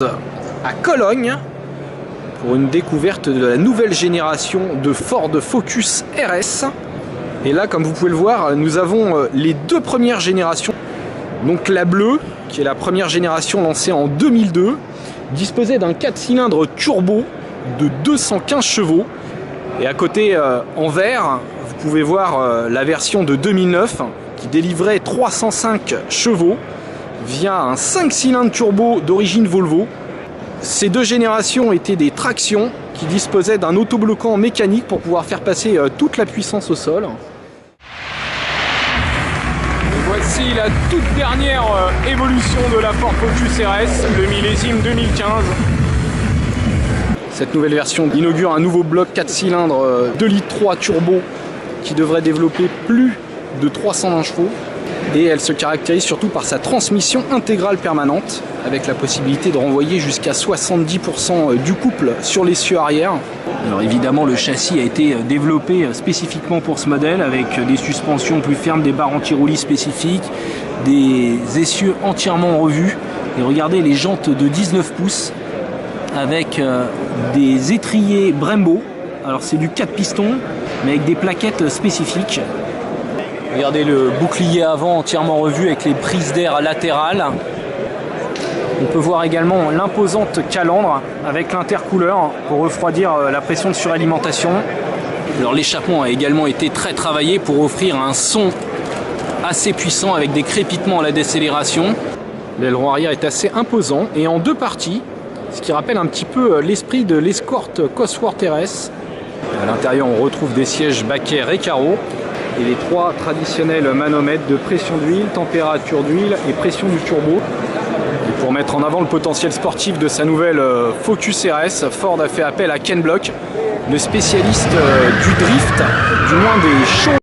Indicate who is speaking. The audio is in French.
Speaker 1: À Cologne pour une découverte de la nouvelle génération de Ford Focus RS. Et là, comme vous pouvez le voir, nous avons les deux premières générations. Donc la bleue, qui est la première génération lancée en 2002, disposait d'un 4 cylindres turbo de 215 chevaux. Et à côté, en vert, vous pouvez voir la version de 2009 qui délivrait 305 chevaux via un 5 cylindres turbo d'origine Volvo. Ces deux générations étaient des tractions qui disposaient d'un autobloquant mécanique pour pouvoir faire passer toute la puissance au sol. Et voici la toute dernière évolution de la Ford Focus RS, le millésime 2015. Cette nouvelle version inaugure un nouveau bloc 4 cylindres 2,3 litres turbo qui devrait développer plus de 320 chevaux. Et elle se caractérise surtout par sa transmission intégrale permanente, avec la possibilité de renvoyer jusqu'à 70% du couple sur l'essieu arrière. Alors évidemment, le châssis a été développé spécifiquement pour ce modèle, avec des suspensions plus fermes, des barres anti-roulis spécifiques, des essieux entièrement revus. Et regardez les jantes de 19 pouces, avec des étriers Brembo. Alors c'est du 4 pistons, mais avec des plaquettes spécifiques. Regardez le bouclier avant entièrement revu avec les prises d'air latérales. On peut voir également l'imposante calandre avec l'intercooleur pour refroidir la pression de suralimentation. Alors l'échappement a également été très travaillé pour offrir un son assez puissant avec des crépitements à la décélération. L'aileron arrière est assez imposant et en deux parties, ce qui rappelle un petit peu l'esprit de l'Escort Cosworth RS. À l'intérieur, on retrouve des sièges baquets Recaro et les trois traditionnels manomètres de pression d'huile, température d'huile et pression du turbo. Et pour mettre en avant le potentiel sportif de sa nouvelle Focus RS, Ford a fait appel à Ken Block, le spécialiste du drift, du moins des shows.